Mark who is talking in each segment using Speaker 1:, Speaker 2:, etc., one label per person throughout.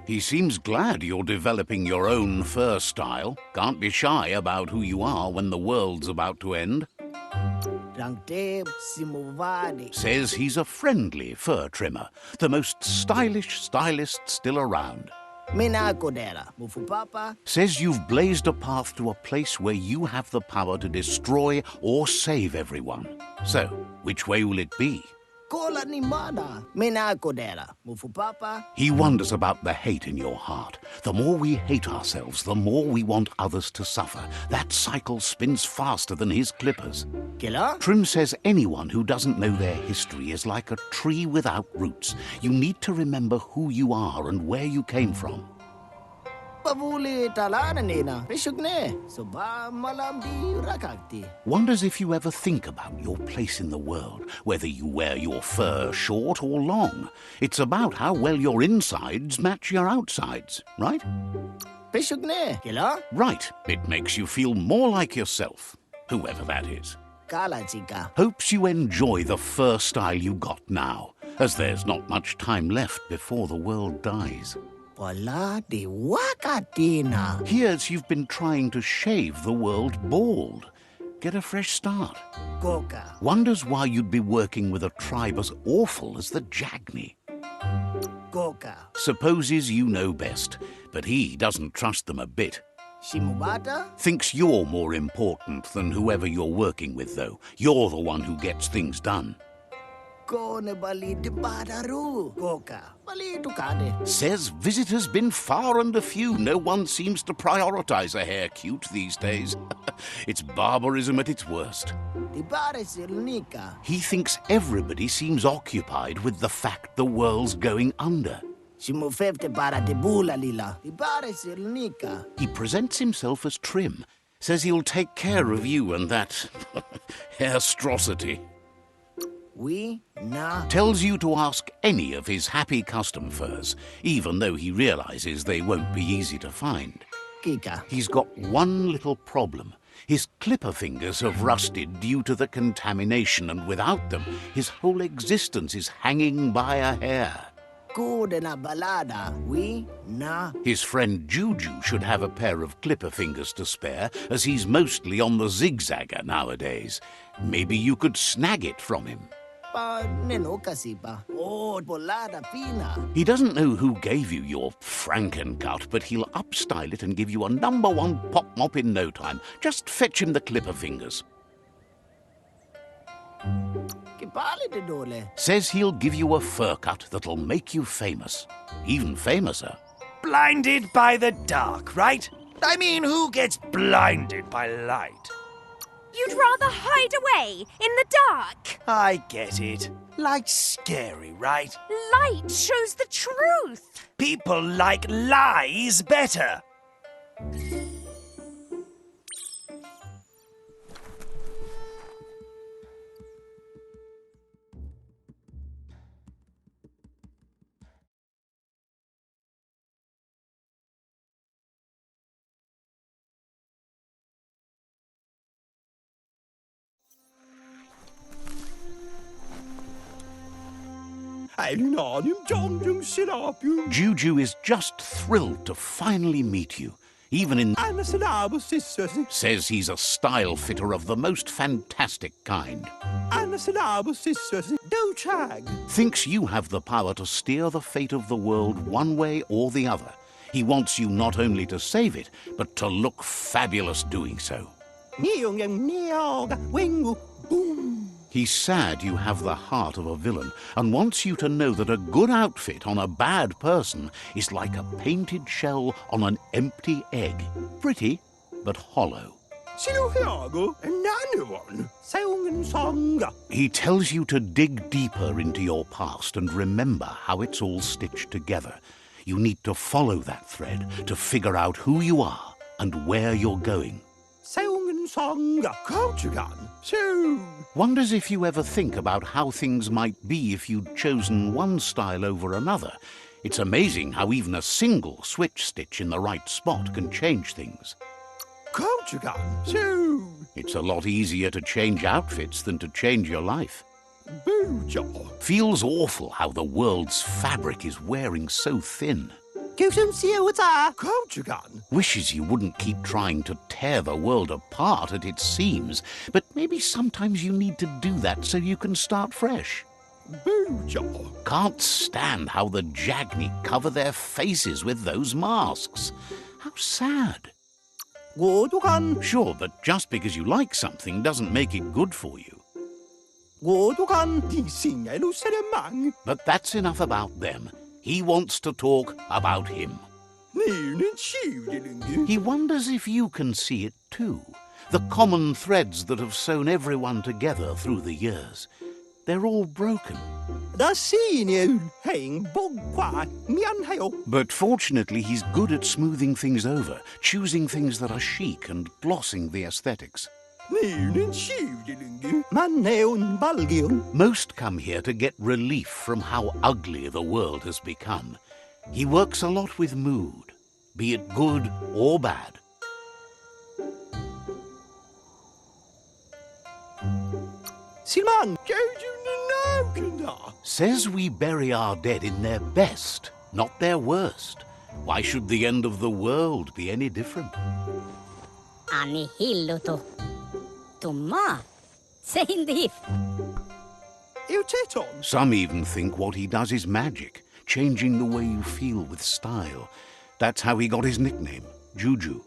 Speaker 1: He seems glad you're developing your own fur style. Can't be shy about who you are when the world's about to end. Says he's a friendly fur trimmer, the most stylish stylist still around. Says you've blazed a path to a place where you have the power to destroy or save everyone. So, which way will it be? He wonders about the hate in your heart. The more we hate ourselves, the more we want others to suffer. That cycle spins faster than his clippers. Trim says anyone who doesn't know their history is like a tree without roots. You need to remember who you are and where you came from. Wonders if you ever think about your place in the world, whether you wear your fur short or long. It's about how well your insides match your outsides, right? Right. It makes you feel more like yourself, whoever that is. Hopes you enjoy the fur style you got now, as there's not much time left before the world dies. Hears you've been trying to shave the world bald. Get a fresh start. Wonders why you'd be working with a tribe as awful as the Jagni. Supposes you know best, but he doesn't trust them a bit. Thinks you're more important than whoever you're working with, though. You're the one who gets things done. Says visitors been far and a few. No one seems to prioritize a hair cute these days. It's barbarism at its worst. He thinks everybody seems occupied with the fact the world's going under. He presents himself as Trim. Says he'll take care of you and that hairstrosity. Tells you to ask any of his happy custom furs, even though he realizes they won't be easy to find. He's got one little problem. His clipper fingers have rusted due to the contamination, and without them, his whole existence is hanging by a hair. His friend Juju should have a pair of clipper fingers to spare, as he's mostly on the zigzagger nowadays. Maybe you could snag it from him. He doesn't know who gave you your Frankencut, but he'll upstyle it and give you a #1 pop mop in no time. Just fetch him the clipper fingers. Says he'll give you a fur cut that'll make you famous. Even famouser.
Speaker 2: Blinded by the dark, right? I mean, who gets blinded by light?
Speaker 3: You'd rather hide away in the dark.
Speaker 2: I get it. Light's scary, right?
Speaker 3: Light shows the truth.
Speaker 2: People like lies better.
Speaker 1: Juju is just thrilled to finally meet you, even in... Says he's a style fitter of the most fantastic kind. Thinks you have the power to steer the fate of the world one way or the other. He wants you not only to save it, but to look fabulous doing so. He's sad you have the heart of a villain and wants you to know that a good outfit on a bad person is like a painted shell on an empty egg. Pretty, but hollow. He tells you to dig deeper into your past and remember how it's all stitched together. You need to follow that thread to figure out who you are and where you're going. Wonders if you ever think about how things might be if you'd chosen one style over another. It's amazing how even a single switch stitch in the right spot can change things. It's a lot easier to change outfits than to change your life.
Speaker 4: Boojaw.
Speaker 1: Feels awful how the world's fabric is wearing so thin.
Speaker 4: Couture gun.
Speaker 1: Wishes you wouldn't keep trying to tear the world apart at its seams, but maybe sometimes you need to do that so you can start fresh.
Speaker 4: Boojaw.
Speaker 1: Can't stand how the Jagni cover their faces with those masks. How sad. Sure, but just because you like something doesn't make it good for you. But that's enough about them. He wants to talk about him. He wonders if you can see it too. The common threads that have sewn everyone together through the years. They're all broken. But fortunately, he's good at smoothing things over, choosing things that are chic and glossing the aesthetics. Most come here to get relief from how ugly the world has become. He works a lot with mood, be it good or bad. Says we bury our dead in their best, not their worst. Why should the end of the world be any different?
Speaker 5: Anihilluto. Tumma. Seindif.
Speaker 1: Some even think what he does is magic, changing the way you feel with style. That's how he got his nickname, Juju.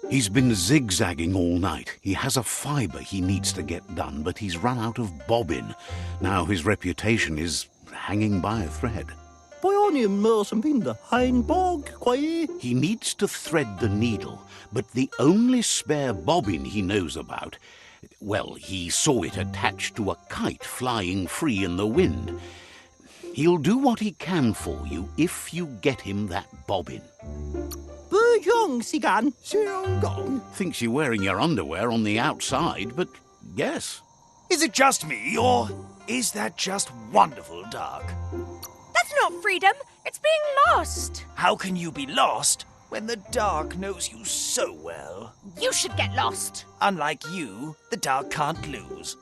Speaker 1: He's been zigzagging all night. He has a fibre he needs to get done, but he's run out of bobbin. Now his reputation is hanging by a thread. He needs to thread the needle, but the only spare bobbin he knows about, well, he saw it attached to a kite flying free in the wind. He'll do what he can for you if you get him that bobbin. Thinks you're wearing your underwear on the outside, but yes.
Speaker 2: Is it just me, or is that just wonderful, Dark?
Speaker 3: That's not freedom. It's being lost.
Speaker 2: How can you be lost when the Dark knows you so well?
Speaker 3: You should get lost.
Speaker 2: Unlike you, the Dark can't lose.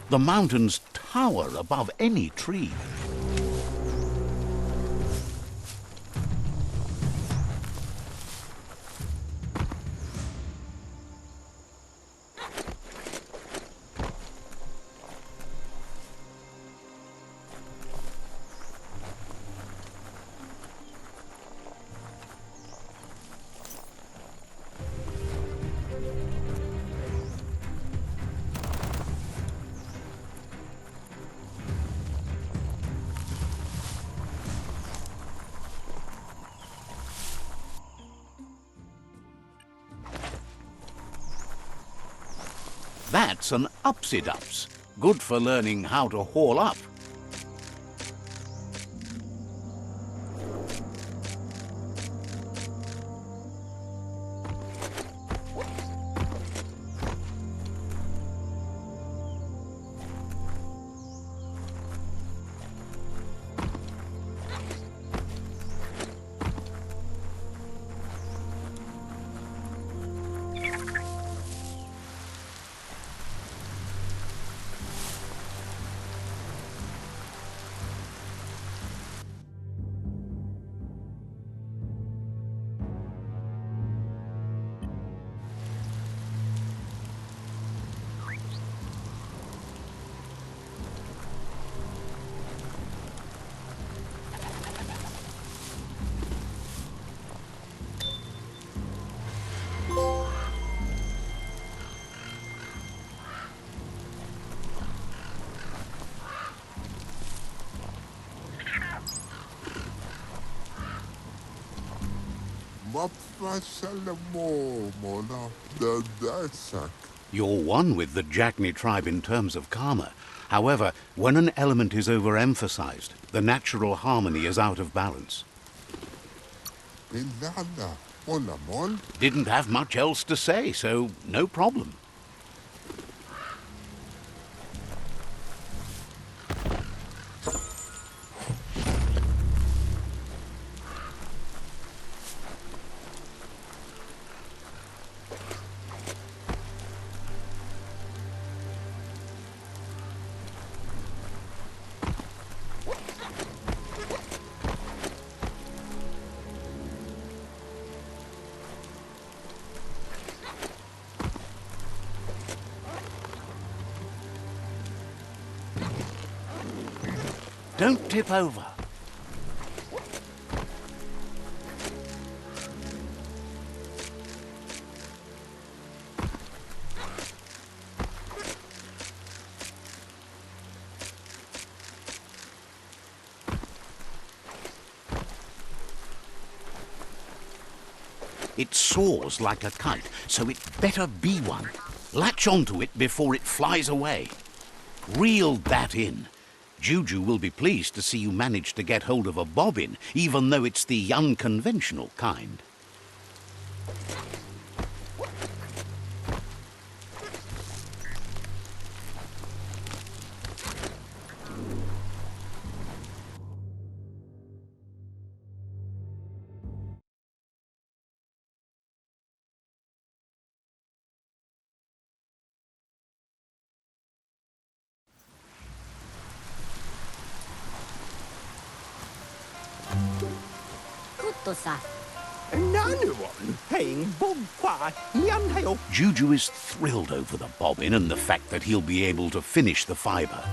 Speaker 1: The mountains tower above any tree. That's an upsy-dups. Good for learning how to haul up. You're one with the Jagni tribe in terms of karma. However, when an element is overemphasized, the natural harmony is out of balance. Didn't have much else to say, so no problem. Don't tip over. It soars like a kite, so it better be one. Latch onto it before it flies away. Reel that in. Juju will be pleased to see you manage to get hold of a bobbin, even though it's the unconventional kind.
Speaker 5: Kuttosa.
Speaker 1: Juju is thrilled over the bobbin and the fact that he'll be able to finish the fibre.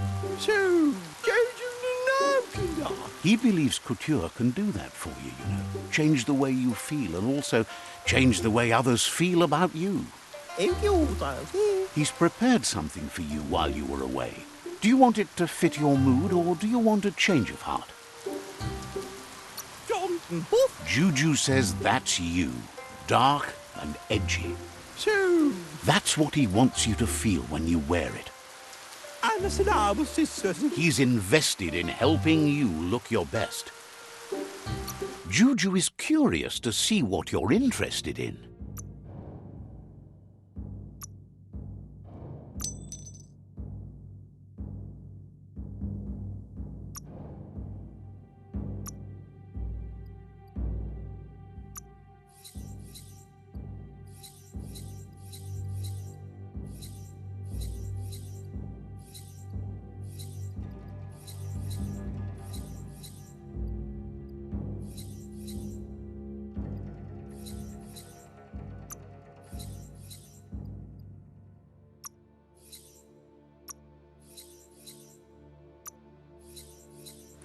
Speaker 1: He believes couture can do that for you, you know. Change the way you feel and also change the way others feel about you. He's prepared something for you while you were away. Do you want it to fit your mood or do you want a change of heart? Juju says that's you, dark and edgy. That's what he wants you to feel when you wear it. He's invested in helping you look your best. Juju is curious to see what you're interested in.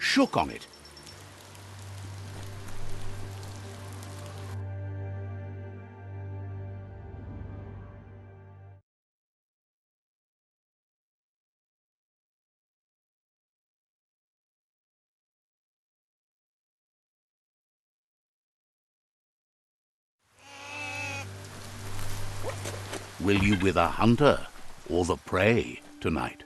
Speaker 1: Shook on it. Will you with a hunter or the prey tonight?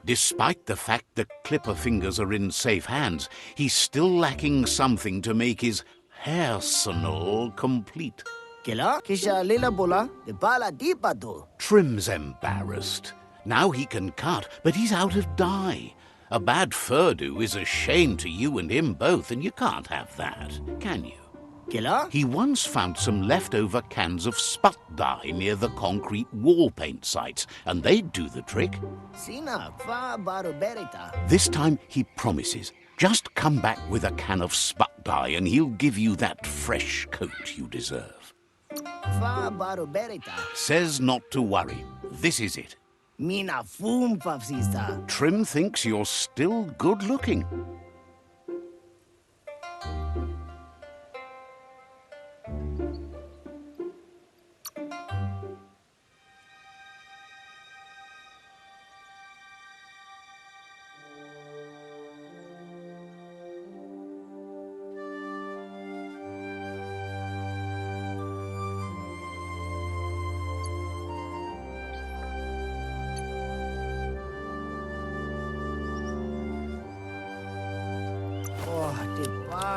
Speaker 1: Despite the fact that Clipper fingers are in safe hands, he's still lacking something to make his hair-arsenal complete. Trim's embarrassed. Now he can cut, but he's out of dye. A bad fur-do is a shame to you and him both, and you can't have that, can you? He once found some leftover cans of Sputdye near the concrete wall paint sites, and they'd do the trick. This time he promises. Just come back with a can of Sputdye and he'll give you that fresh coat you deserve. Says not to worry. This is it. Trim thinks you're still good-looking.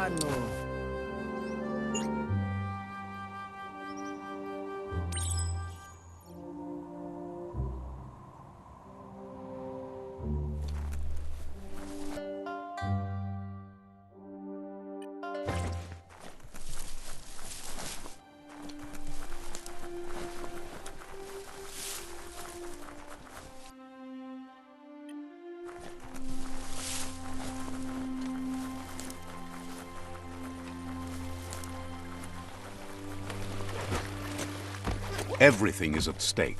Speaker 6: Ano?
Speaker 1: Everything is at stake.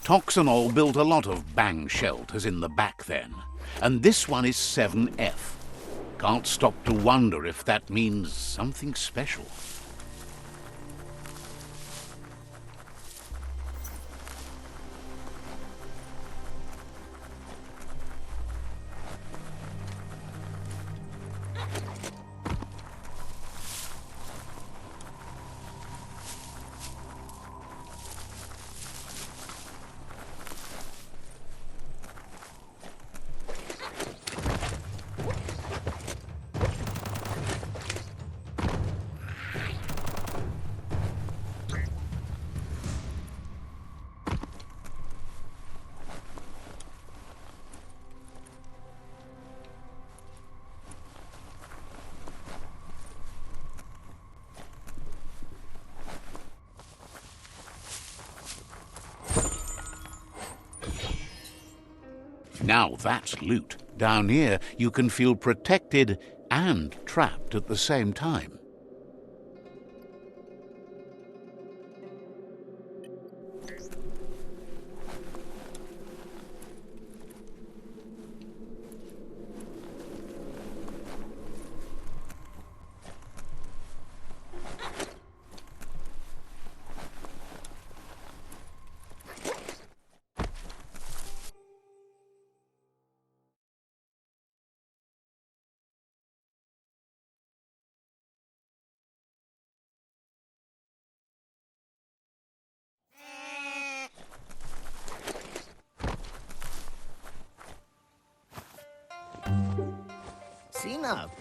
Speaker 1: Toxanol built a lot of bang shelters in the back then, and this one is 7F. Can't stop to wonder if that means something special. Now that's loot. Down here, you can feel protected and trapped at the same time.
Speaker 6: Sinap.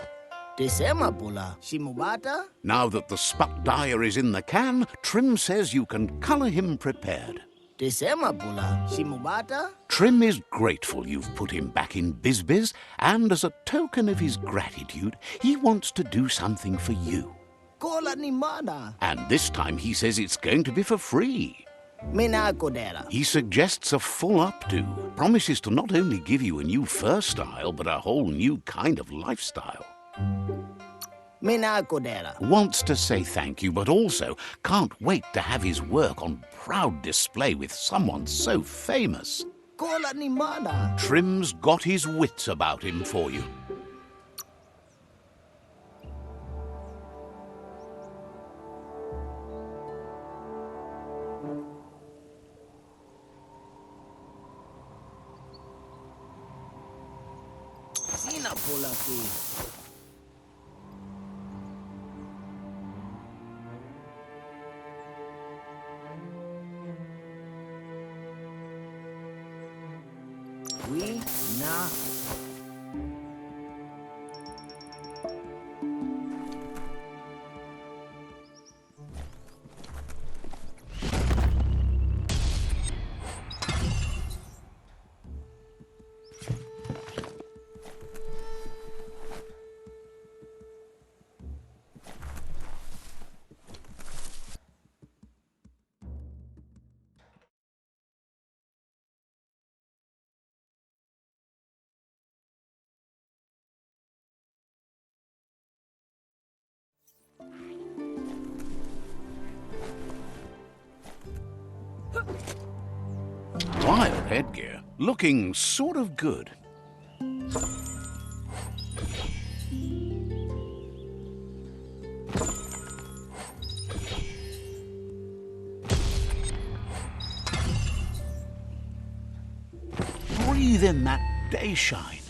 Speaker 6: Desema pula. Shimubata?
Speaker 1: Now that the Sputdye is in the can, Trim says you can colour him prepared.
Speaker 6: Desema pula. Shimubata?
Speaker 1: Trim is grateful you've put him back in BizBiz, and as a token of his gratitude, he wants to do something for you.
Speaker 6: Kola ni mana.
Speaker 1: And this time he says it's going to be for free.
Speaker 6: Mina kodera.
Speaker 1: He suggests a full updo, promises to not only give you a new fur style, but a whole new kind of lifestyle.
Speaker 6: Mina kodera.
Speaker 1: Wants to say thank you, but also can't wait to have his work on proud display with someone so famous.
Speaker 6: Kola ni mana.
Speaker 1: Trim's got his wits about him for you.
Speaker 6: Sina pula ki. We na.
Speaker 1: Wild headgear. Looking sort of good. Breathe in that day shine.